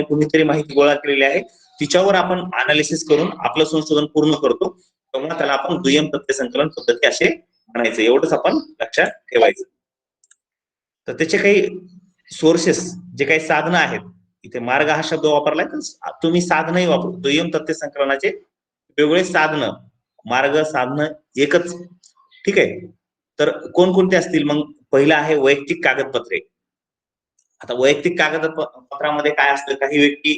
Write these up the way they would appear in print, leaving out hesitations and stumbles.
कुणीतरी माहिती गोळा केलेली आहे, तिच्यावर आपण अनालिसिस करून आपलं संशोधन पूर्ण करतो, तेव्हा त्याला आपण दुय्यम तथ्य संकलन पद्धती असे म्हणायचं. एवढंच आपण लक्षात ठेवायचं. तर त्याचे काही सोर्सेस, जे काही साधनं आहेत, इथे मार्ग हा शब्द वापरलाय, तर तुम्ही साधनही वापरू. दुय्यम तथ्य संकलनाचे वेगवेगळे साधनं, मार्ग, साधनं एकच. ठीक आहे. तर कोणकोणते असतील मग? पहिलं आहे वैयक्तिक कागदपत्रे. आता वैयक्तिक कागदपत्रामध्ये काय असतं, काही व्यक्ती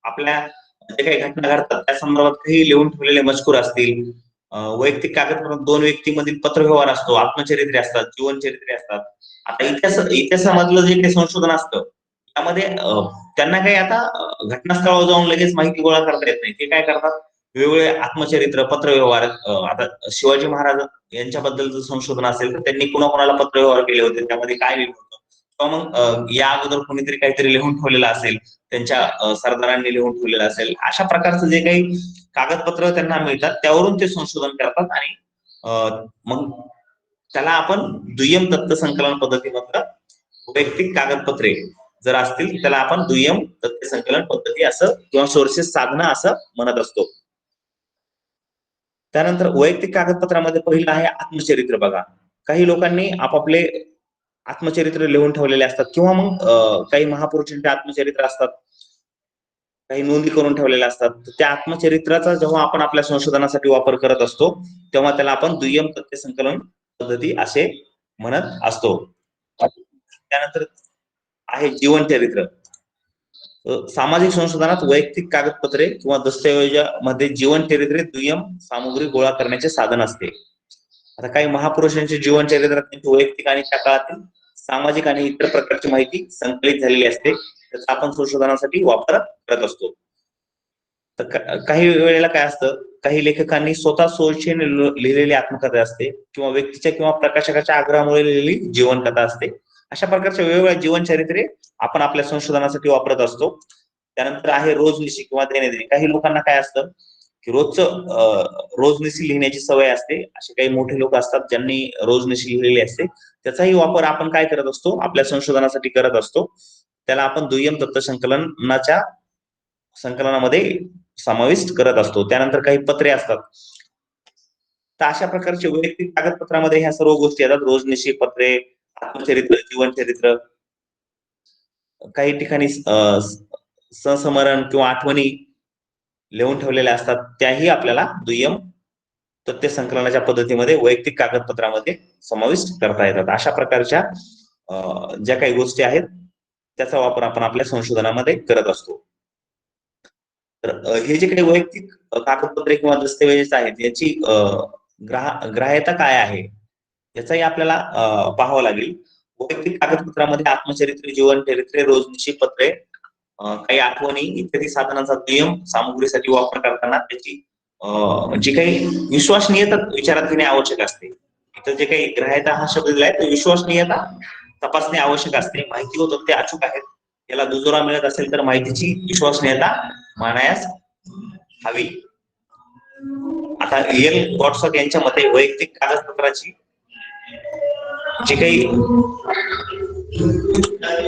आपल्या जे काही घटना घडतात त्या संदर्भात काही लिहून ठेवलेले मजकूर असतील. वैयक्तिक कागदपत्रात दोन व्यक्तीमधील पत्रव्यवहार असतो, आत्मचरित्रे असतात, जीवनचरित्रे असतात. आता इतिहासामधलं जे काही संशोधन असतं त्यामध्ये त्यांना काही आता घटनास्थळावर जाऊन लगेच माहिती गोळा करता येत नाही. ते काय करतात, वेगवेगळे आत्मचरित्र, पत्रव्यवहार. आता शिवाजी महाराज यांच्याबद्दलचं संशोधन असेल तर त्यांनी कुणाकुणाला पत्रव्यवहार केले होते, त्यामध्ये काय लिहिलं होतं, किंवा मग या अगोदर कोणीतरी काहीतरी लिहून ठेवलेलं असेल, त्यांच्या सरदारांनी लिहून ठेवलेलं असेल, अशा प्रकारचं जे काही कागदपत्र त्यांना मिळतात त्यावरून ते संशोधन करतात. आणि मग त्याला आपण दुय्यम तथ्य संकलन पद्धतीमधलं वैयक्तिक कागदपत्रे जर असतील त्याला आपण दुय्यम तथ्य संकलन पद्धती असं किंवा सोर्सेस, साधनं असं म्हणत असतो. त्यानंतर वैयक्तिक कागदपत्रामध्ये पहिलं आहे आत्मचरित्र. बघा, काही लोकांनी आपापले आत्मचरित्र लिहून ठेवलेले असतात, किंवा मग काही महापुरुषांचे आत्मचरित्र असतात, काही नोंदी करून ठेवलेल्या असतात. त्या आत्मचरित्राचा जेव्हा आपण आपल्या संशोधनासाठी वापर करत असतो तेव्हा त्याला आपण दुय्यम तथ्य संकलन पद्धती असे म्हणत असतो. त्यानंतर आहे जीवनचरित्र. सामाजिक संशोधनात वैयक्तिक कागदपत्रे किंवा दस्तऐवजामध्ये जीवनचरित्रे दुय्यम सामुग्री गोळा करण्याचे साधन असते. आता काही महापुरुषांचे जीवनचरित्रात त्यांची वैयक्तिक आणि त्या काळातील सामाजिक आणि इतर प्रकारची माहिती संकलित झालेली असते, त्याचा आपण संशोधनासाठी वापर करत असतो. तर काही वेळेला काय असतं, काही लेखकांनी स्वतः सोयीने लिहिलेली आत्मकथा असते, किंवा व्यक्तीच्या किंवा प्रकाशकाच्या आग्रहामुळे लिहिलेली जीवनकथा असते. अशा प्रकारच्या वेगवेगळ्या जीवनचरित्रे आपण आपल्या संशोधनासाठी वापरत असतो. त्यानंतर आहे रोजनिशी किंवा दैनंदिन. काही लोकांना काय असतं की रोजनिशी लिहिण्याची सवय असते. असे काही मोठे लोक असतात ज्यांनी रोजनिशी लिहिलेली असते, त्याचाही वापर आपण काय करत असतो, आपल्या संशोधनासाठी करत असतो. त्याला आपण दुय्यम तथ्य संकलनामध्ये समाविष्ट करत असतो. त्यानंतर काही पत्रे असतात. तर अशा प्रकारचे वैयक्तिक कागदपत्रामध्ये ह्या सर्व गोष्टी येतात: रोजनिशी, पत्रे, आत्मचरित्र, जीवनचरित्र. काही ठिकाणी संस्मरण किंवा आठवणी लिहून ठेवलेल्या असतात, त्याही आपल्याला दुय्यम तथ्य संकलनाच्या पद्धतीमध्ये वैयक्तिक कागदपत्रामध्ये समाविष्ट करता येतात. अशा प्रकारच्या ज्या काही गोष्टी आहेत त्याचा वापर आपण आपल्या संशोधनामध्ये करत असतो. तर हे जे काही वैयक्तिक कागदपत्रे किंवा दस्तऐवज आहेत याची ग्राह्यता काय आहे याचाही आपल्याला पाहावं लागेल. वैयक्तिक कागदपत्रामध्ये आत्मचरित्र, जीवनचरित्रे, रोजनिशी, पत्रे, काही आठवणी इत्यादी साधनांचा दुय्यम सामुग्रीसाठी वापर करताना त्याची जी काही विश्वसनीयता विचारात घेणे आवश्यक असते. इथं जे काही ग्राह्यता हा शब्द दिलाय तो विश्वसनीयता तपासणे आवश्यक असते. माहिती व तथ्य अचूक आहेत याला दुजोरा मिळत असेल तर माहितीची विश्वसनीयता मानायास हवी. आता एल गॉडसॉक यांच्या मते वैयक्तिक कागदपत्राची जी काही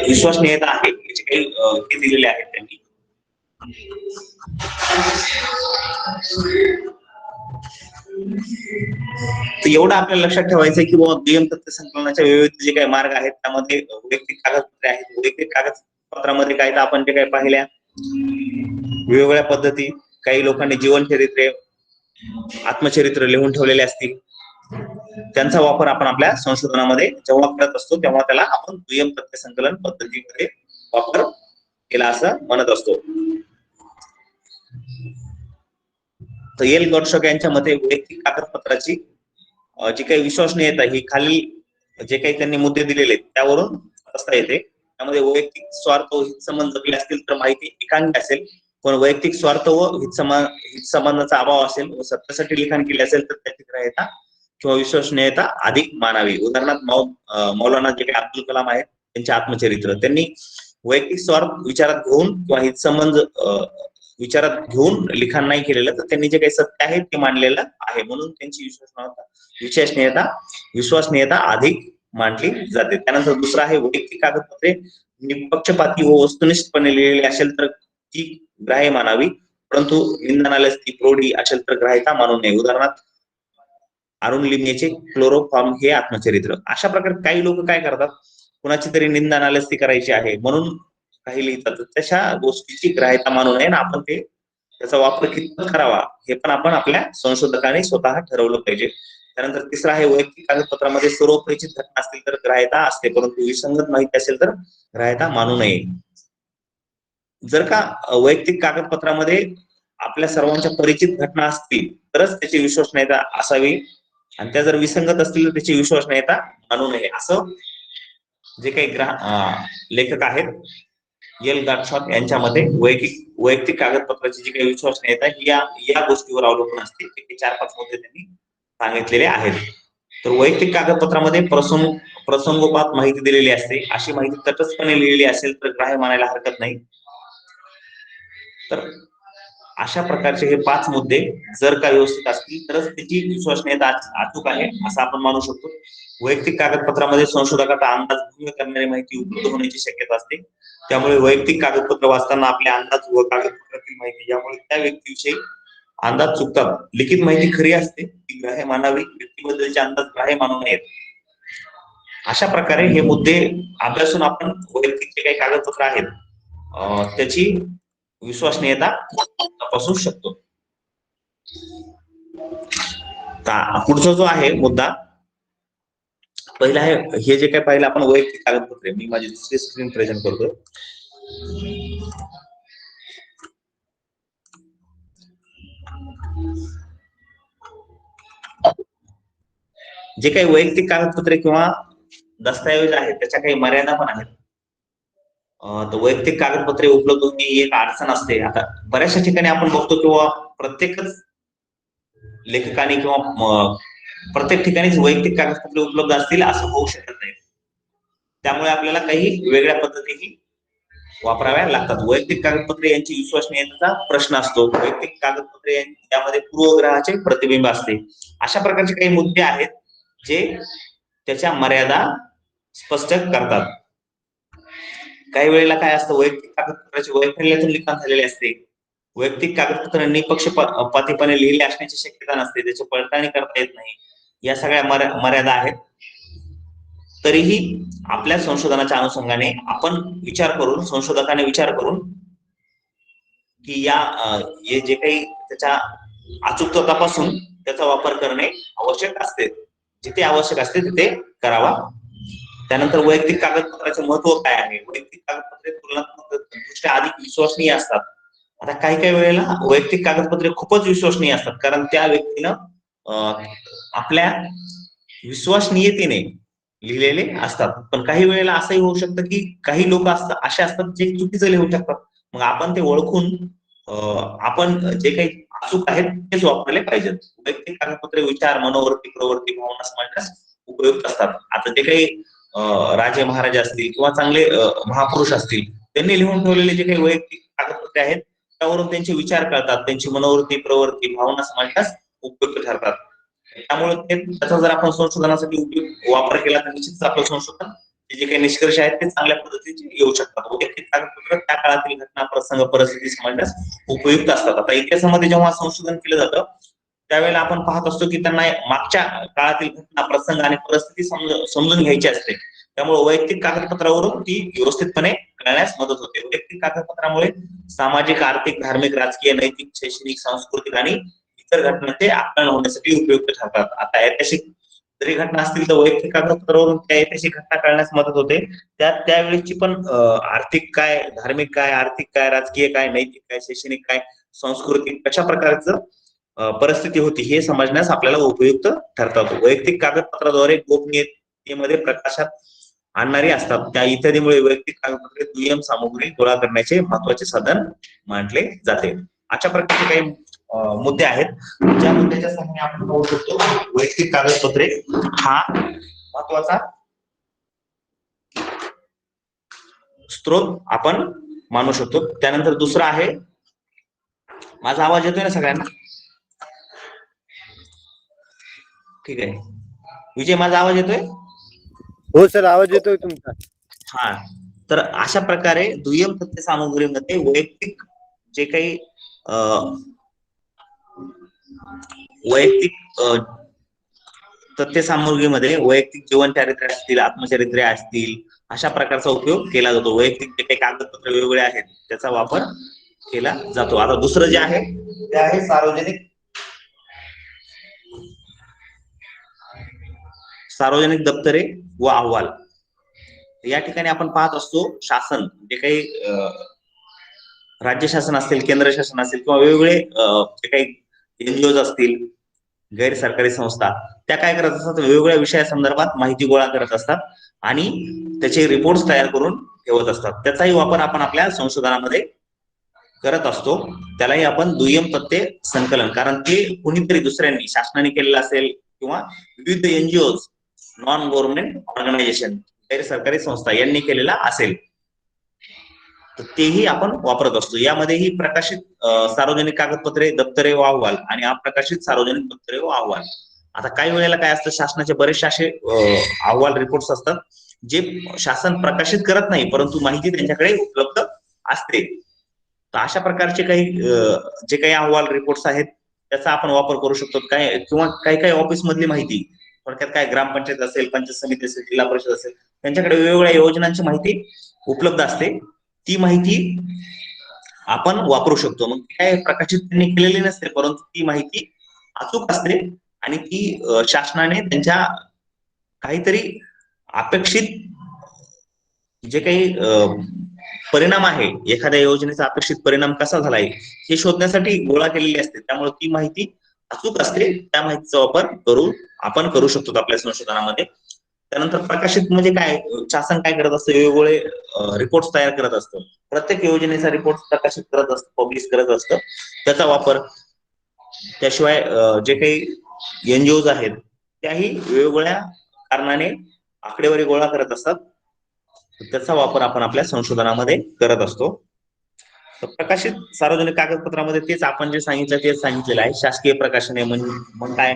विश्वसनीयता आहे याचे काही हे दिलेले आहेत त्यांनी. तर एवढं आपल्याला लक्षात ठेवायचंय की बाबा दुय्यम तथ्य संकलनाच्या विविध जे काही मार्ग आहेत त्यामध्ये वैयक्तिक कागदपत्रे आहेत. वैयक्तिक कागदपत्रामध्ये काय तर आपण जे काही पाहिल्या वेगवेगळ्या पद्धती, काही लोकांनी जीवनचरित्रे, आत्मचरित्र लिहून ठेवलेले असतील, त्यांचा वापर आपण आपल्या संशोधनामध्ये जेव्हा करत असतो तेव्हा त्याला आपण दुय्यम तथ्य संकलन पद्धतीमध्ये वापर केला असं म्हणत असतो. तर एल गॉडसॉक यांच्या मते वैयक्तिक कागदपत्राची जी काही विश्वसनीयता ही खाली जे काही त्यांनी मुद्दे दिलेले त्यावरून असता येते. त्यामध्ये वैयक्तिक स्वार्थ व हितसंबंध जपले असतील तर माहिती एकांकी असेल, पण वैयक्तिक स्वार्थ व हितसंबंधाचा अभाव असेल व सत्यासाठी लिखाण केले असेल तर त्याची ग्राह्यता किंवा विश्वसनीयता अधिक मानावी. उदाहरणार्थ मौलाना जे काही अब्दुल कलाम आहेत त्यांचे आत्मचरित्र, त्यांनी वैयक्तिक स्वार्थ विचारात घेऊन किंवा हितसंबंध विचारात घेऊन लिखाण नाही केलेलं, तर त्यांनी जे काही सत्य आहे ते मांडलेलं आहे, म्हणून त्यांची विश्वसनीयता अधिक मानली जाते. त्यानंतर दुसरा आहे वैयक्तिक कागदपत्रे निपक्षपाती व वस्तुनिष्ठपणे लिहिलेले असेल तर ती ग्राह्य मानावी, परंतु निंदनालयास ती प्रौढी असेल तर ग्राह्यता मानू नये. उदाहरणार्थ अरुण लिमयेचे क्लोरोफॉर्म हे आत्मचरित्र. अशा प्रकारे काही लोक काय करतात, कुणाची तरी निंदा नालस्ती करायची आहे म्हणून काही लिहितात, तशा गोष्टीची ग्राह्यता मानू नये ना आपण ते त्याचा वापर कितपत करावा हे पण आपण आपल्या संशोधकाने स्वतः ठरवलं पाहिजे. त्यानंतर तिसरा आहे वैयक्तिक कागदपत्रामध्ये सर्व परिचित घटना असतील तर ग्राह्यता असते, परंतु विसंगत माहिती असेल तर ग्राह्यता मानू नये. जर का वैयक्तिक कागदपत्रामध्ये आपल्या सर्वांच्या परिचित घटना असतील तरच त्याची विश्वसनीयता असावी, आणि त्या जर विसंगत असतील तर त्याची विश्वसनीयता मानू नये. असं जे काही लेखक आहेत एल गॉडशॉट यांच्या मते वैयक्तिक कागदपत्राची जी काही विश्वसनीयता या गोष्टीवर अवलंबून असते. ते 4-5 मुद्दे त्यांनी सांगितलेले आहेत. तर वैयक्तिक कागदपत्रामध्ये प्रसंगोपात माहिती दिलेली असते. अशी माहिती तटस्थपणे लिहिलेली असेल तर ग्राह्य मानायला हरकत नाही. तर अशा प्रकारचे हे 5 मुद्दे जर का व्यवस्थित असतील तरच त्याची विश्वसनीयता अचूक आहे असं आपण मानू शकतो. वैयक्तिक कागदपत्रामध्ये संशोधकाचा अंदाज भंग करणारी माहिती उपलब्ध होण्याची शक्यता असते. त्यामुळे वैयक्तिक कागदपत्र वाचताना आपले अंदाज व कागदपत्रातील माहिती यामुळे त्या व्यक्तीविषयी अंदाज चुकतात. लिखित माहिती खरी असते ती ग्राह्य मानावी, व्यक्तीबद्दलचे अंदाज ग्राह्य मानू नयेत. अशा प्रकारे हे मुद्दे अभ्यासून आपण वैयक्तिक जे काही कागदपत्र आहेत त्याची विश्वसनीयता तपासू शकतो. पुढचा जो आहे मुद्दा पहिला आहे, हे जे काही पाहिलं आपण वैयक्तिक कागदपत्रे, मी माझी दुसरी स्क्रीन प्रेझेंट करतोय. जे काही वैयक्तिक कागदपत्रे किंवा दस्तऐवज आहेत त्याच्या काही मर्यादा पण आहेत. तर वैयक्तिक कागदपत्रे उपलब्ध होणे ही एक अडचण असते. आता बऱ्याचशा ठिकाणी आपण बघतो किंवा प्रत्येकच लेखकाने किंवा प्रत्येक ठिकाणीच वैयक्तिक कागदपत्रे उपलब्ध असतील असं होऊ शकत नाही. त्यामुळे आपल्याला काही वेगळ्या पद्धतीने वापराव्या लागतात. वैयक्तिक कागदपत्रे यांची विश्वसनीयतेचा प्रश्न असतो. वैयक्तिक कागदपत्रे यामध्ये पूर्वग्रहाचे प्रतिबिंब असते. अशा प्रकारचे काही मुद्दे आहेत जे त्याच्या मर्यादा स्पष्ट करतात. काही वेळेला काय असतं, वैयक्तिक कागदपत्राची वैफल्यातून लिखाण झालेले असते. वैयक्तिक कागदपत्र निपक्षपातीपणे लिहिले असण्याची शक्यता नसते, त्याची पडताळणी करता येत नाही. या सगळ्या मर्यादा आहेत. तरीही आपल्या संशोधनाच्या अनुषंगाने आपण संशोधकाने विचार करून की हे जे काही त्याच्या अचूकता तपासून त्याचा वापर करणे आवश्यक असते. जिथे आवश्यक असते तिथे करावा. त्यानंतर वैयक्तिक कागदपत्राचे महत्व काय आहे. वैयक्तिक कागदपत्रे तुलनात्मक दृष्ट्या अधिक विश्वसनीय असतात. आता काही वेळेला वैयक्तिक कागदपत्रे खूपच विश्वसनीय असतात, कारण त्या व्यक्तीनं आपल्या विश्वसनीयतेने लिहिलेले असतात. पण काही वेळेला असंही होऊ शकतं की काही लोक असे असतात जे चुकीचं लिहू शकतात. मग आपण ते ओळखून आपण जे काही अचूक आहेत तेच वापरले पाहिजेत. वैयक्तिक कागदपत्रे विचार, मनोवृत्ती, प्रवृत्ती, भावना समजण्यास उपयुक्त असतात. आता जे काही राजे महाराजे असतील किंवा चांगले महापुरुष असतील, त्यांनी लिहून ठेवलेले जे काही वैयक्तिक कागदपत्रे आहेत त्यावरून त्यांचे विचार करतात, त्यांची मनोवृत्ती, प्रवृत्ती, भावना समजण्यास उपयुक्त ठरतात. त्यामुळे त्याचा जर आपण संशोधनासाठी वापर केला तर निश्चितच आपलं संशोधन जे काही निष्कर्ष आहेत ते चांगल्या पद्धतीचे येऊ शकतात. वैयक्तिक कागदपत्र त्या काळातील घटना, प्रसंग, परिस्थिती समजण्यास उपयुक्त असतात. आता इतिहासामध्ये जेव्हा संशोधन केलं जातं त्यावेळेला आपण पाहत असतो की त्यांना मागच्या काळातील घटना, प्रसंग आणि परिस्थिती समजून घ्यायची असते. त्यामुळे वैयक्तिक कागदपत्रावरून ती व्यवस्थितपणे कळण्यास मदत होते. वैयक्तिक कागदपत्रामुळे सामाजिक, आर्थिक, धार्मिक, राजकीय, नैतिक, शैक्षणिक, सांस्कृतिक आणि इतर घटनांचे आकलन होण्यासाठी उपयुक्त ठरतात. आता ऐतिहासिक जरी घटना असतील तर वैयक्तिक कागदपत्रावरून त्या ऐतिहासिक घटना कळण्यास मदत होते. त्यावेळेची पण आर्थिक काय, धार्मिक काय, आर्थिक काय, राजकीय काय, नैतिक काय, शैक्षणिक काय, सांस्कृतिक कशा प्रकारचं परिस्थिती होती हे समजण्यास आपल्याला उपयुक्त ठरतात. वैयक्तिक कागदपत्राद्वारे गोपनीयतेमध्ये प्रकाशात आणणारी असतात. त्या इत्यादीमुळे वैयक्तिक कागदपत्रे दुय्यम सामुग्री गोळा करण्याचे महत्वाचे साधन मानले जाते. अशा प्रकारचे काही मुद्दे आहेत ज्या मुद्द्याच्या सहाय्याने आपण पाहू शकतो वैयक्तिक कागदपत्रे हा महत्वाचा स्त्रोत आपण मानू शकतो. त्यानंतर दुसरा आहे, माझा आवाज येतोय ना सगळ्यांना? ठीक आहे विजय, माझा आवाज येतोय? हो सर, आवाज येतोय तुमचा. हा, तर अशा प्रकारे दुय्यम तथ्य सामुग्रीमध्ये वैयक्तिक जे काही वैयक्तिक तथ्य सामग्रीमध्ये वैयक्तिक जीवन चारित्र्य असतील, आत्मचरित्रे असतील, अशा प्रकारचा उपयोग केला जातो. वैयक्तिक जे काही कागदपत्र वेगवेगळे आहेत त्याचा वापर केला जातो. आता दुसरं जे आहे ते आहे सार्वजनिक दप्तरे व अहवाल. या ठिकाणी आपण पाहत असतो शासन जे काही राज्य शासन असेल, केंद्र शासन असेल किंवा वेगवेगळे जे काही एनजीओ असतील, गैर सरकारी संस्था, त्या काय करत असतात, वेगवेगळ्या विषयासंदर्भात माहिती गोळा करत असतात आणि त्याचे रिपोर्ट्स तयार करून ठेवत असतात. त्याचाही वापर आपण आपल्या संशोधनामध्ये करत असतो. त्यालाही आपण दुय्यम तथ्य संकलन, कारण ते कुणीतरी दुसऱ्यांनी, शासनाने केलेलं असेल किंवा विविध एनजीओ, नॉन गव्हर्नमेंट ऑर्गनायझेशन, गैर सरकारी संस्था यांनी केलेला असेल, तर तेही आपण वापरत असतो. यामध्येही प्रकाशित सार्वजनिक कागदपत्रे, दप्तरे व अहवाल आणि अप्रकाशित सार्वजनिक दप्तरे व अहवाल. आता काही वेळेला काय असतं, शासनाचे बरेचसे असे अहवाल, रिपोर्ट्स असतात जे शासन प्रकाशित करत नाही, परंतु माहिती त्यांच्याकडे उपलब्ध असते. तर अशा प्रकारचे काही जे काही अहवाल, रिपोर्ट्स आहेत त्याचा आपण वापर करू शकतो. काय किंवा काही ऑफिस मधली माहिती, थोडक्यात काय, ग्रामपंचायत असेल, पंचायत समिती असेल, जिल्हा परिषद असेल, त्यांच्याकडे वेगवेगळ्या योजनांची माहिती उपलब्ध असते. ती माहिती आपण वापरू शकतो. मग काय प्रकाशित त्यांनी केलेली नसते, परंतु ती माहिती अचूक असते आणि ती शासनाने त्यांच्या काहीतरी अपेक्षित जे काही परिणाम आहे, एखाद्या योजनेचा अपेक्षित परिणाम कसा झालाय हे शोधण्यासाठी गोळा केलेली असते. त्यामुळे ती माहिती अचूक असते. त्या माहितीचा वापर आपण करू शकतो आपल्या संशोधनामध्ये. त्यानंतर प्रकाशित म्हणजे काय, शासन काय करत असतं, वेगवेगळे रिपोर्ट्स तयार करत असतं. प्रत्येक योजनेचा रिपोर्ट प्रकाशित करत असतं, पब्लिश करत असतं. त्याचा वापर, त्याशिवाय जे काही एनजीओ आहेत त्याही वेगवेगळ्या कारणाने आकडेवारी गोळा करत असतात. त्याचा वापर आपण आपल्या संशोधनामध्ये करत असतो. तर प्रकाशित सार्वजनिक कागदपत्रामध्ये तेच आपण जे सांगितलेलं आहे. शासकीय प्रकाशने मग काय,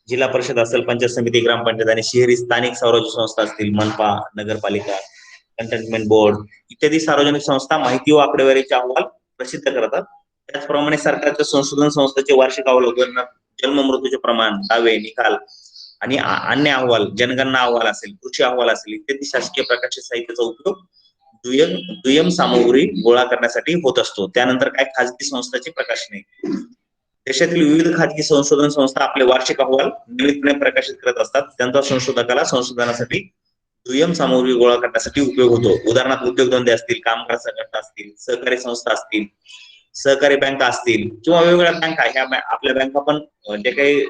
जिल्हा परिषद असेल, पंचायत समिती, ग्रामपंचायत आणि शहरी स्थानिक स्वराज्य संस्था असतील, मनपा, नगरपालिका, कंटेनमेंट बोर्ड इत्यादी सार्वजनिक संस्था माहिती व आकडेवारीचे अहवाल प्रसिद्ध करतात. त्याचप्रमाणे सरकारच्या संशोधन संस्थेचे वार्षिक अवलोकन, जन्म मृत्यूचे प्रमाण, दावे, निकाल आणि अन्य अहवाल, जनगणना अहवाल असेल, कृषी अहवाल असेल इत्यादी शासकीय प्रकाशित साहित्याचा उपयोग दुय्यम सामग्री गोळा करण्यासाठी होत असतो. त्यानंतर काय, खाजगी संस्थांची प्रकाशने. देशातील विविध खाजगी संशोधन संस्था आपले वार्षिक अहवाल नियमितपणे प्रकाशित करत असतात. त्यांचा संशोधकाला संशोधनासाठी दुय्यम सामग्री गोळा करण्यासाठी उपयोग होतो. उदाहरणार्थ उद्योगधंदे असतील, कामगार संघटना असतील, सहकारी संस्था असतील, सहकारी बँका असतील किंवा वेगवेगळ्या बँका, ह्या आपल्या बँका पण जे काही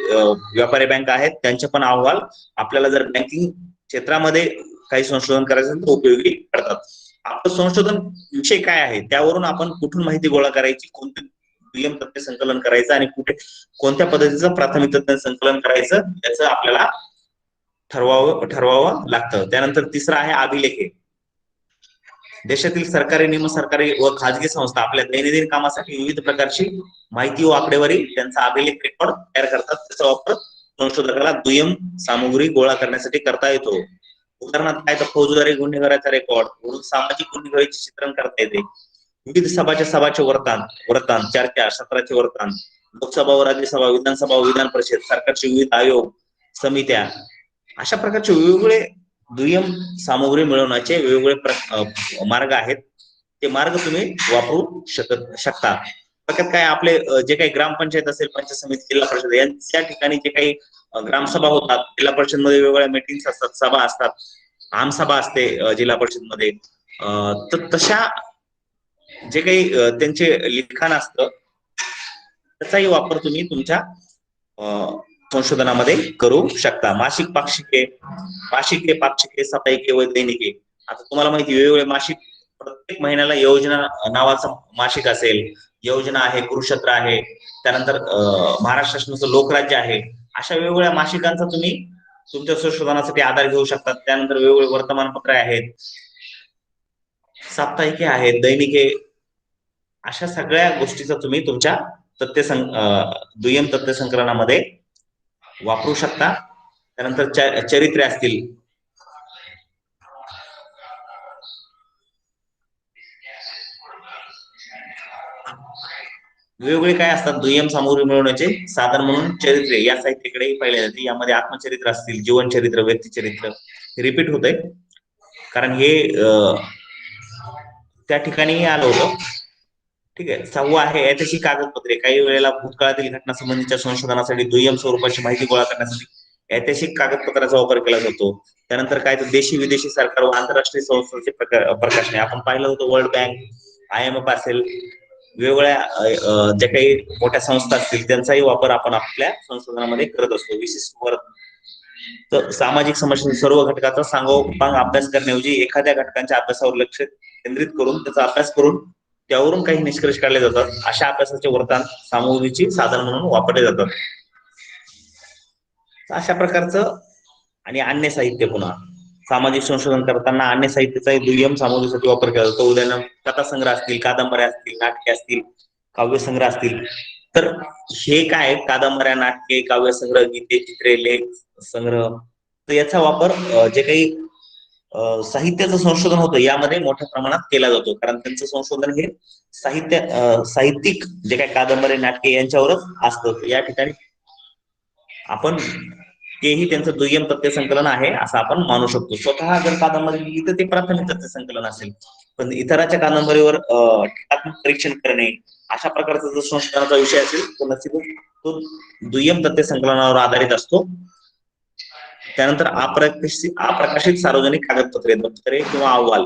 व्यापारी बँका आहेत त्यांचे पण अहवाल आपल्याला जर बँकिंग क्षेत्रामध्ये काही संशोधन करायचं तर उपयोगी पडतात. आपलं संशोधन विषय काय आहे, त्यावरून आपण कुठून माहिती गोळा करायची, कोणते दुय्यम तथ्य संकलन करायचं आणि कोणत्या पद्धतीचं प्राथमिक तथ्य संकलन करायचं याचं आपल्याला ठरवावं लागतं. त्यानंतर तिसरं आहे अभिलेखे. देशातील सरकारी, निमसरकारी व खाजगी संस्था आपल्या दैनंदिन कामासाठी विविध प्रकारची माहिती व आकडेवारी, त्यांचा अभिलेख, रेकॉर्ड तयार करतात. त्याचा वापर संशोधकाला दुय्यम सामग्री गोळा करण्यासाठी करता येतो. उदाहरणार्थ काय, तर फौजदारी गुन्हेगाराचा रेकॉर्ड, सामाजिक गुन्हेगारीचे चित्रण करता येते. विविध सभाचे वर्तन, चर्चा, सत्राचे वर्तन, लोकसभा व राज्यसभा, विधानसभा व विधान परिषद, सरकारचे विविध आयोग, समित्या, अशा प्रकारचे वेगवेगळे दुय्यम सामग्री मिळवण्याचे वेगवेगळे मार्ग आहेत. ते मार्ग तुम्ही वापरू शकता. त्यात काय, आपले जे काही ग्रामपंचायत असेल, पंचायत समिती, जिल्हा परिषद यांच्या ठिकाणी जे काही ग्रामसभा होतात, जिल्हा परिषद मध्ये वेगवेगळ्या मीटिंग्स असतात, सभा असतात, आमसभा असते जिल्हा परिषद मध्ये, तर तशा जे काही त्यांचे लिखाण असतं त्याचाही वापर तुम्ही तुमच्या संशोधनामध्ये करू शकता. मासिक, पाक्षिके, साप्ताहिके व दैनिके. आता तुम्हाला माहिती, वेगवेगळे मासिक, प्रत्येक महिन्याला योजना नावाचं मासिक असेल, योजना आहे, कुरुक्षेत्र आहे, त्यानंतर महाराष्ट्र शासनाचं लोकराज्य आहे. अशा वेगवेगळ्या मासिकांचा तुम्ही तुमच्या संशोधनासाठी आधार घेऊ शकता. त्यानंतर वेगवेगळे वर्तमानपत्र आहेत, साप्ताहिके आहेत, दैनिके, अशा सगळ्या गोष्टीचा तुम्ही तुमच्या दुय्यम तथ्य संकलनामध्ये वापरू शकता. त्यानंतर चरित्रे असतील, वेगवेगळे काय असतात दुय्यम सामग्री मिळवण्याचे साधन म्हणून चरित्रे या साहित्याकडे पाहिले जाते. यामध्ये आत्मचरित्र असतील, जीवनचरित्र, व्यक्तिचरित्र रिपीट होत आहे, कारण हे त्या ठिकाणी आलं होतं. ठीक आहे. 6वा आहे ऐतिहासिक कागदपत्रे. काही वेळेला भूतकाळातील घटनांसंबंधीच्या संशोधनासाठी दुय्यम स्वरूपाची माहिती गोळा करण्यासाठी ऐतिहासिक कागदपत्राचा वापर केला जातो. त्यानंतर काय तर देशी विदेशी सरकार व आंतरराष्ट्रीय संस्थांचे प्रकाशने आपण पाहिलं होतं. वर्ल्ड बँक, IMF असेल, वेगवेगळ्या ज्या काही मोठ्या संस्था असतील त्यांचाही वापर आपण आपल्या संशोधनामध्ये करत असतो. विशिष्ट वर्ग तर सामाजिक समस्या सर्व घटकाचा सांगोपांग अभ्यास करण्याऐवजी एखाद्या घटकांच्या अभ्यासावर लक्ष केंद्रित करून त्याचा अभ्यास करून त्यावरून काही निष्कर्ष काढले जातात. अशा अभ्यासाचे वर्तन सामग्रीची साधन म्हणून वापरले जातात. अशा प्रकारचं आणि अन्य साहित्य पुन्हा सामाजिक संशोधन करताना अन्य साहित्याचाही दुय्यम सामग्रीसाठी वापर केला जातो. उदाहरणार्थ कथासंग्रह असतील, कादंबऱ्या असतील, नाटके असतील, काव्यसंग्रह असतील. तर हे काय कादंबऱ्या, नाटके, काव्यसंग्रह, गीते, चित्रे, लेख संग्रह, तर याचा वापर जे काही साहित्याचं संशोधन होतं यामध्ये मोठ्या प्रमाणात केला जातो, कारण त्यांचं संशोधन हे साहित्यिक जे काही कादंबरी, नाटके यांच्यावरच असतं. या ठिकाणी आपण तेही त्यांचं दुय्यम तथ्य संकलन आहे असं आपण मानू शकतो. स्वतः जर कादंबरी लिहिली तर ते प्राथमिक तथ्य संकलन असेल, पण इतरांच्या कादंबरीवर टीकात्मक परीक्षण करणे अशा प्रकारचा जर संशोधनाचा विषय असेल तर नक्कीच तो दुय्यम तथ्य संकलनावर आधारित असतो. त्यानंतर अप्रकाशित सार्वजनिक कागदपत्रे, दप्तरे किंवा अहवाल.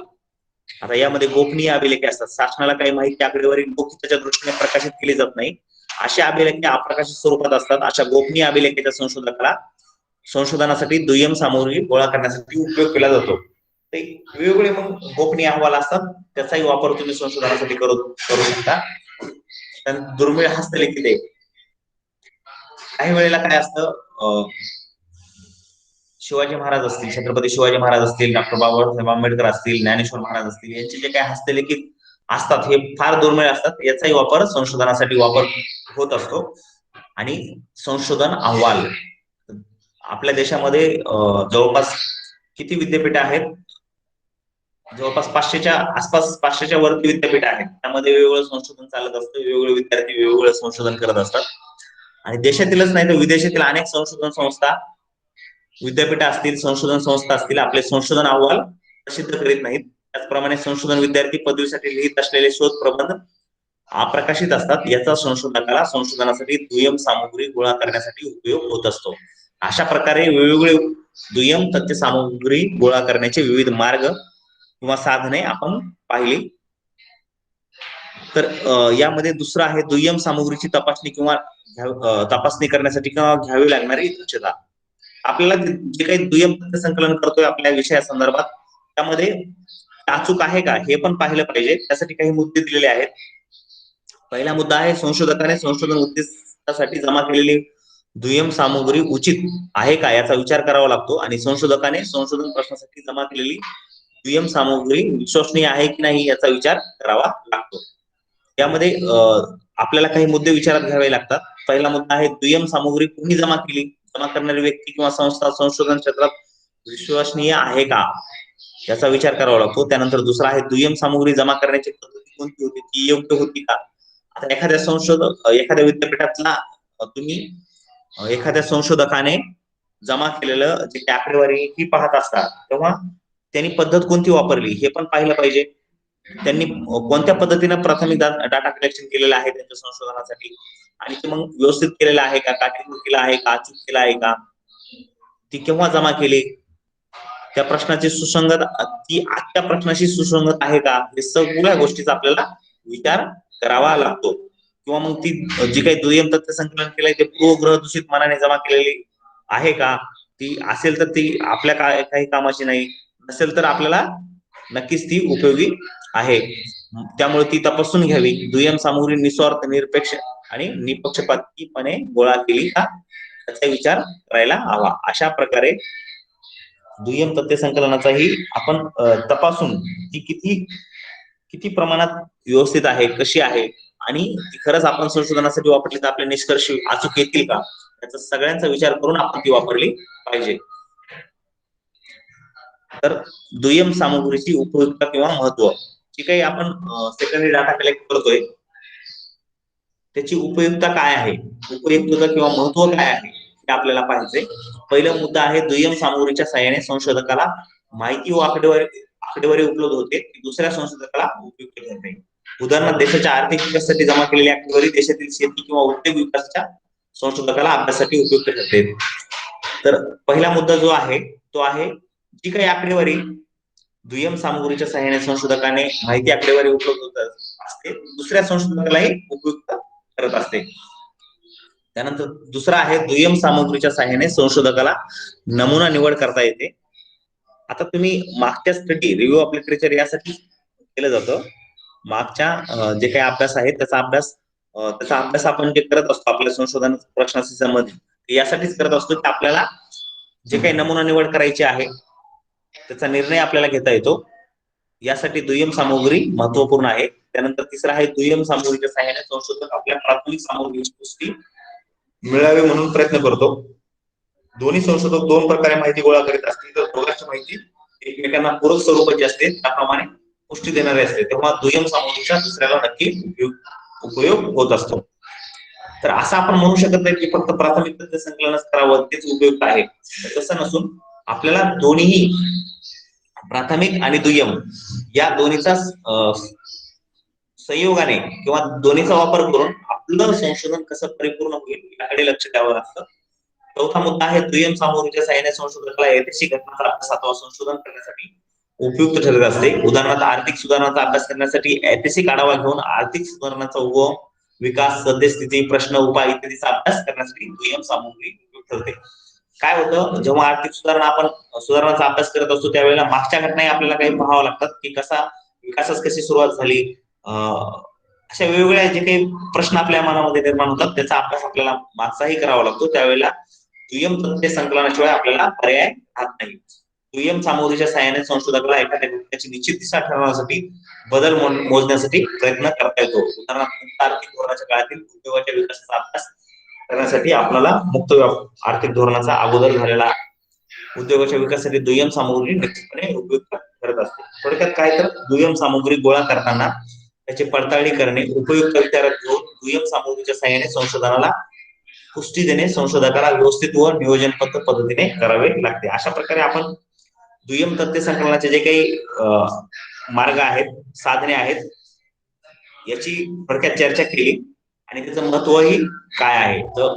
आता यामध्ये गोपनीय अभिलेखे असतात. शासनाला काही माहिती आकडेवारी गोपनीयतेच्या दृष्टीने प्रकाशित केली जात नाही, अशा अभिलेखे अप्रकाशित स्वरूपात असतात. अशा गोपनीय अभिलेखेच्या संशोधनासाठी दुय्यम सामग्री गोळा करण्यासाठी उपयोग केला जातो. ते वेगवेगळे मग गोपनीय अहवाल असतात, त्याचाही वापर तुम्ही संशोधनासाठी करू शकता. दुर्मिळ हस्तलिखित आहे. काही वेळेला काय असतं, शिवाजी महाराज असतील, छत्रपती शिवाजी महाराज असतील, डॉक्टर बाबासाहेब आंबेडकर असतील, ज्ञानेश्वर महाराज असतील, यांचे जे काही हस्तलिखित असतात हे फार दुर्मिळ असतात. याचाही वापर संशोधनासाठी वापर होत असतो. आणि संशोधन अहवाल आपल्या देशामध्ये जवळपास किती विद्यापीठ आहेत? जवळपास 500च्या आसपास, 500च्या वरती विद्यापीठ आहेत. त्यामध्ये वेगवेगळं संशोधन चालत असतं, वेगवेगळे विद्यार्थी वेगवेगळं संशोधन करत असतात. आणि देशातीलच नाही तर विदेशातील अनेक संशोधन संस्था, विद्यापीठ असतील, संशोधन संस्था असतील, आपले संशोधन अहवाल प्रसिद्ध करीत नाहीत. त्याचप्रमाणे संशोधन विद्यार्थी पदवीसाठी लिहित असलेले शोध प्रबंध अप्रकाशित असतात. याचा संशोधकाला संशोधनासाठी दुय्यम सामग्री गोळा करण्यासाठी उपयोग होत असतो. अशा प्रकारे वेगवेगळे दुय्यम तथ्य सामग्री गोळा करण्याचे विविध मार्ग किंवा साधने आपण पाहिली. तर यामध्ये दुसरं आहे दुय्यम सामग्रीची तपासणी किंवा तपासणी करण्यासाठी किंवा घ्यावी लागणारी दक्षता. आपल्याला जे काही दुय्यम तथ्य संकलन करतोय आपल्या विषया संदर्भात, त्यामध्ये अचूक आहे का हे पण पाहिलं पाहिजे. त्यासाठी काही मुद्दे दिलेले आहेत. पहिला मुद्दा आहे संशोधकाने संशोधन उद्देशासाठी जमा केलेली दुय्यम सामग्री उचित आहे का याचा विचार करावा लागतो. आणि संशोधकाने संशोधन प्रश्नासाठी जमा केलेली दुय्यम सामग्री विश्वसनीय आहे की नाही याचा विचार करावा लागतो. यामध्ये आपल्याला काही मुद्दे विचारात घ्यावे लागतात. पहिला मुद्दा आहे दुय्यम सामग्री कोणी जमा केली, जमा करणारी व्यक्ती किंवा संस्था संशोधन क्षेत्रात विश्वसनीय आहे का याचा विचार करावा लागतो. त्यानंतर दुसरा आहे दुय्यम सामग्री जमा करण्याची पद्धती कोणती होती, ती योग्य होती का. आता एखाद्या विद्यापीठातला तुम्ही एखाद्या संशोधकाने जमा केलेलं जे आकडेवारी ही पाहत असतात, तेव्हा त्यांनी पद्धत कोणती वापरली हे पण पाहिलं पाहिजे. त्यांनी कोणत्या पद्धतीने प्राथमिक डाटा कलेक्शन केलेलं आहे त्यांच्या संशोधनासाठी, आणि ते मग व्यवस्थित केलेलं आहे का, काटेकोर केलं आहे का, अचूक केलं आहे का, ती केव्हा जमा केली, त्या प्रश्नाची सुसंगत, ती आजच्या प्रश्नाशी सुसंगत आहे का, हे सगळ्या गोष्टीचा आपल्याला विचार करावा लागतो. किंवा मग ती जी काही दुय्यम तथ्य संकलन केलंय ते पूर्वग्रह दूषित मनाने जमा केलेली आहे का, ती असेल तर ती आपल्या काही कामाची नाही, नसेल तर आपल्याला नक्कीच ती उपयोगी आहे. त्यामुळे ती तपासून घ्यावी. दुय्यम सामग्री निस्वार्थ, निरपेक्ष आणि निपक्षपातीपणे गोळा केली का त्याचा विचार करायला हवा. अशा प्रकारे दुय्यम तथ्य संकलनाचाही आपण तपासून ती किती प्रमाणात व्यवस्थित आहे, कशी आहे, आणि ती खरंच आपण संशोधनासाठी वापरली तर आपले निष्कर्ष अचूक येतील का, याचा सगळ्यांचा विचार करून आपण ती वापरली पाहिजे. तर दुय्यम सामग्रीची उपयुक्तता किंवा महत्व, जी काही आपण सेकंडरी डाटा कलेक्ट करतोय त्याची उपयुक्तता काय आहे, उपयुक्तता किंवा महत्व काय आहे हे आपल्याला पाहायचंय. पहिला मुद्दा आहे दुय्यम सामग्रीच्या सहाय्याने संशोधकाला माहिती व आकडेवारी उपलब्ध होते, दुसऱ्या संशोधकाला उपयुक्त ठरते. उदाहरणार्थ देशाच्या आर्थिक विकासासाठी जमा केलेली आकडेवारी देशातील शेती किंवा उद्योग विकासाच्या संशोधकाला अभ्यासासाठी उपयुक्त ठरते. तर पहिला मुद्दा जो आहे तो आहे जी काही आकडेवारी दुय्यम सामग्रीच्या सहाय्याने संशोधकाने माहिती आकडेवारी उपलब्ध होत असते, दुसऱ्या संशोधकालाही उपयुक्त करत असते. त्यानंतर दुसरा आहे दुय्यम सामग्रीच्या सहाय्याने संशोधकाला नमुना निवड करता येते. आता तुम्ही मागच्या स्टडी रिव्ह्यू ऑफ लिटरेचर यासाठी केलं जातं. मागच्या जे काही अभ्यास आहे त्याचा अभ्यास आपण जे करत असतो आपल्या संशोधन प्रश्नाशी संबंधित, यासाठीच करत असतो की आपल्याला जे काही नमुना निवड करायची आहे त्याचा निर्णय आपल्याला घेता येतो. यासाठी दुय्यम सामग्री महत्वपूर्ण आहे. त्यानंतर तिसरा आहे दुय्यम सामग्रीच्या सहाय्याने संशोधक आपल्या प्राथमिक सामग्रीची पुष्टी मिळावी म्हणून प्रयत्न करतो. दोन्ही संशोधक दोन प्रकारे माहिती गोळा करीत असतील तर दोघांची माहिती एकमेकांना पूरक स्वरूपाची असते, त्याप्रमाणे पुष्टी देणारी असते, तेव्हा दुय्यम सामग्रीचा दुसऱ्याला नक्की उपयोग होत असतो. तर असं आपण म्हणू शकत नाही की फक्त प्राथमिक तथ्य संकलनच करावं तेच उपयुक्त आहे, तसं नसून आपल्याला दोन्ही प्राथमिक आणि दुय्यम या दोन्हीचा संयोगाने किंवा दोन्हीचा वापर करून आपलं संशोधन कसं परिपूर्ण होईल याकडे लक्ष द्यावं लागतं. चौथा मुद्दा आहे दुय्यम सामग्रीच्या सहाय्याने संशोधकाला ऐतिहासिक घटनांचा अभ्यास अथवा संशोधन करण्यासाठी उपयुक्त ठरत असते. उदाहरणार्थ आर्थिक सुधारणांचा अभ्यास करण्यासाठी ऐतिहासिक आढावा घेऊन आर्थिक सुधारणांचा उगम, विकास, सद्यस्थिती, प्रश्न, उपाय इत्यादीचा अभ्यास करण्यासाठी दुय्यम सामग्री उपयुक्त ठरते. काय होतं, जेव्हा आर्थिक सुधारणांचा अभ्यास करत असतो त्यावेळेला मागच्या घटनाही आपल्याला काही पाहावं लागतात की विकासास कशी सुरुवात झाली, अशा वेगवेगळ्या जे काही प्रश्न आपल्या मनामध्ये निर्माण होतात त्याचा अभ्यास आपल्याला मागचाही करावा लागतो. त्यावेळेला दुय्यम तथ्य संकलनाशिवाय आपल्याला पर्याय राहत नाही. दुय्यम सामग्रीच्या सहाय्याने संशोधकाला एखाद्या घटनेची निश्चित दिशा ठरवण्यासाठी बदल मोजण्यासाठी प्रयत्न करता येतो. उदाहरणार्थ आर्थिक धोरणाच्या काळातील उद्योगाच्या विकासाचा अभ्यास करण्यासाठी आपल्याला मुक्त आर्थिक धोरणाचा अगोदर झालेला उद्योगाच्या विकासासाठी दुय्यम सामग्री निश्चितपणे उपयुक्त ठरत असते. थोडक्यात काय तर दुय्यम सामग्री गोळा करताना त्याची पडताळणी करणे, उपयुक्त विचारात घेऊन दुय्यम सामग्रीच्या सहाय्याने संशोधनाला पुष्टी देणे संशोधकाला व्यवस्थित व नियोजनबद्ध पद्धतीने करावे लागते. अशा प्रकारे आपण दुय्यम तथ्य संकलनाचे जे काही मार्ग आहेत, साधने आहेत, याची थोडक्यात चर्चा केली आणि त्याचं महत्वही काय आहे. तर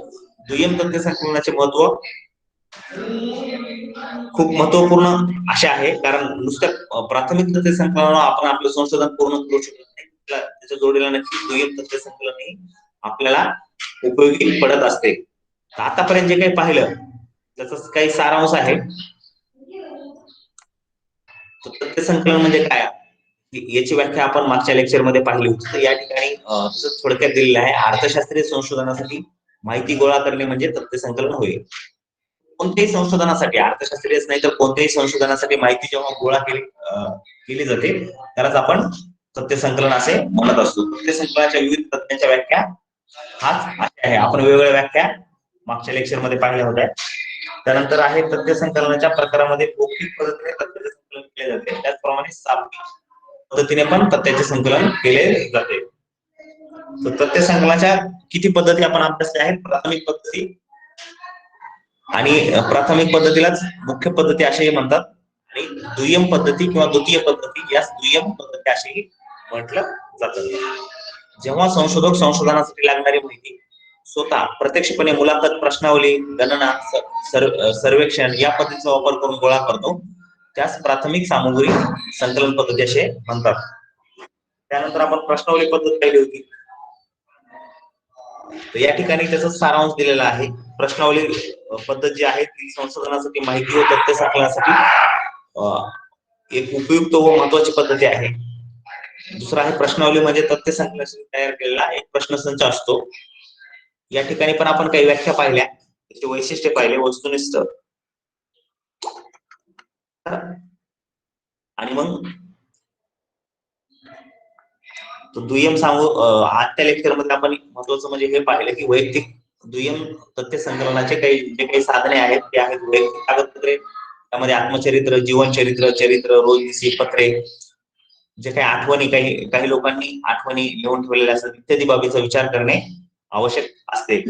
दुय्यम तथ्य संकलनाचे महत्व खूप महत्वपूर्ण असे आहे, कारण नुसत्या प्राथमिक तथ्य संकलनावर आपण आपलं संशोधन पूर्ण करू शकत नाही. त्याच्या जोडीला नक्की दुय्यम तथ्य संकलन आपल्याला उपयोगी पडत असते. आतापर्यंत जे काही पाहिलं त्याचा काही सारांश आहे. तथ्य संकलन म्हणजे काय याची व्याख्या आपण मागच्या लेक्चरमध्ये पाहिली होती. तर या ठिकाणी थोडक्यात दिलेलं आहे. अर्थशास्त्रीय संशोधनासाठी माहिती गोळा करणे म्हणजे तथ्य संकलन होईल. कोणत्याही संशोधनासाठी, अर्थशास्त्रीयच नाही तर कोणत्याही संशोधनासाठी माहिती जेव्हा गोळा केली जाते त्यालाच आपण तथ्य संकलन असे म्हणत असतो. तथ्य संकलनाच्या विविध तथ्यांच्या व्याख्या हाच आहे. आपण वेगवेगळ्या व्याख्या मागच्या लेक्चरमध्ये पाहिल्या होत्या. त्यानंतर आहे तथ्य संकलनाच्या प्रकारामध्ये मौखिक पद्धतीने तथ्याचे संकलन केले जाते, त्याचप्रमाणे शाब्दिक पद्धतीने पण तथ्याचे संकलन केले जाते. तथ्य संकलनाच्या किती पद्धती आपण अभ्यासल्या आहेत? प्राथमिक पद्धती आणि प्राथमिक पद्धतीलाच मुख्य पद्धती असेही म्हणतात आणि दुय्यम पद्धती किंवा द्वितीय पद्धती यास दुय्यम पद्धती असेही म्हटलं जातं. जेव्हा संशोधक संशोधनासाठी लागणारी माहिती स्वतः प्रत्यक्षपणे मुलाखत, प्रश्नावली, गणना, सर्वेक्षण या पद्धतीचा वापर करून गोळा करतो त्यास प्राथमिक सामग्री संकलन पद्धती असे म्हणतात. त्यानंतर आपण प्रश्नावली पद्धत पाहिली होती. तर या ठिकाणी त्याचा सारांश दिलेला आहे. प्रश्नावली पद्धत जी आहे ती संशोधनासाठी माहिती व तथ्य संकलनासाठी एक उपयुक्त व महत्वाची पद्धती आहे. दुसरा आहे प्रश्नावली म्हणजे तथ्य संकलनासाठी तयार केलेला एक प्रश्नसंच असतो. या ठिकाणी पण आपण काही व्याख्या पाहिल्या, त्याचे वैशिष्ट्य पाहिले, वस्तुनिष्ठ आणि मग दुय्यम आजच्या लेक्चर मध्ये आपण महत्वाचं म्हणजे हे पाहिलं की वैयक्तिक दुय्यम तथ्य संकलनाचे जे काही साधने आहेत ते आहेत वैयक्तिक कागदपत्रे, त्यामध्ये आत्मचरित्र, जीवनचरित्र, चरित्र, रोजनिशी पत्रे, जे काही आठवणी, काही लोकांनी आठवणी लिहून ठेवलेल्या असतात इत्यादी बाबीचा विचार करणे. आवश्यक असते.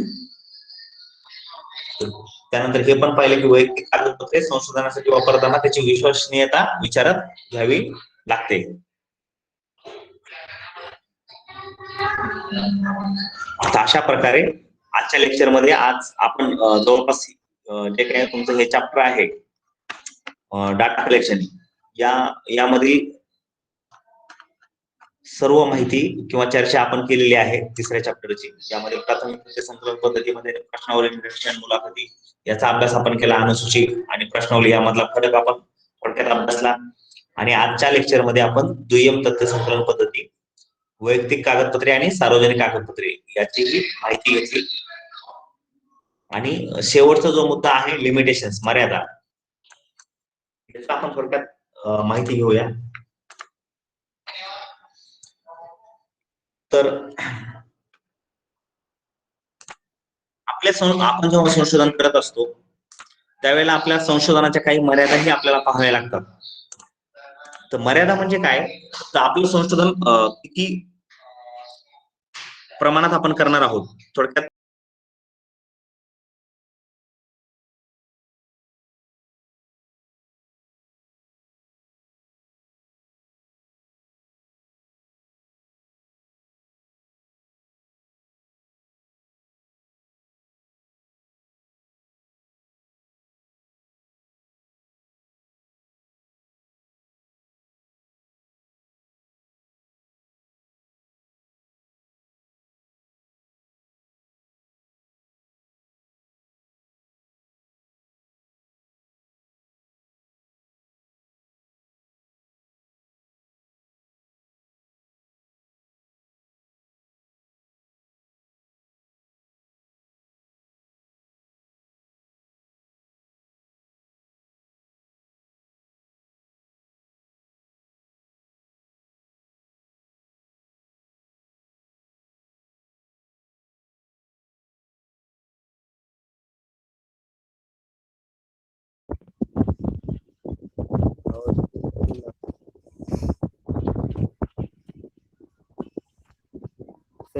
त्यानंतर हे पण पाहिलं की वैयक्तिक कागदपत्रे संशोधनासाठी वापरताना त्याची विश्वसनीयता विचारात घ्यावी लागते. आता अशा प्रकारे आजच्या लेक्चरमध्ये आज आपण जवळपास जे काही तुमचं हे चॅप्टर आहे डाटा कलेक्शन यामधील सर्व माहिती किंवा चर्चा आपण केलेली आहे तिसऱ्या चॅप्टरची. यामध्ये प्राथमिक तथ्य संकलन पद्धतीमध्ये प्रश्नावली, निरीक्षण, मुलाखती याचा अभ्यास आपण केला. अनुसूची आणि प्रश्नावली यामधला फरक आपण थोडक्यात अभ्यासला. आणि आजच्या लेक्चरमध्ये आपण दुय्यम तथ्य संकलन पद्धती, वैयक्तिक कागदपत्रे आणि सार्वजनिक कागदपत्रे याचीही माहिती घेतली. आणि शेवटचा जो मुद्दा आहे लिमिटेशन्स, मर्यादा, याचा आपण थोडक्यात माहिती घेऊया. तर आपण जेव्हा संशोधन करत असतो त्यावेळेला आपल्या संशोधनाच्या काही मर्यादाही आपल्याला पाहाव्या लागतात. तर मर्यादा म्हणजे काय, तर आपलं संशोधन किती प्रमाणात आपण करणार आहोत. थोडक्यात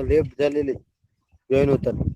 लेफ्ट झालेले जॉईन होतात.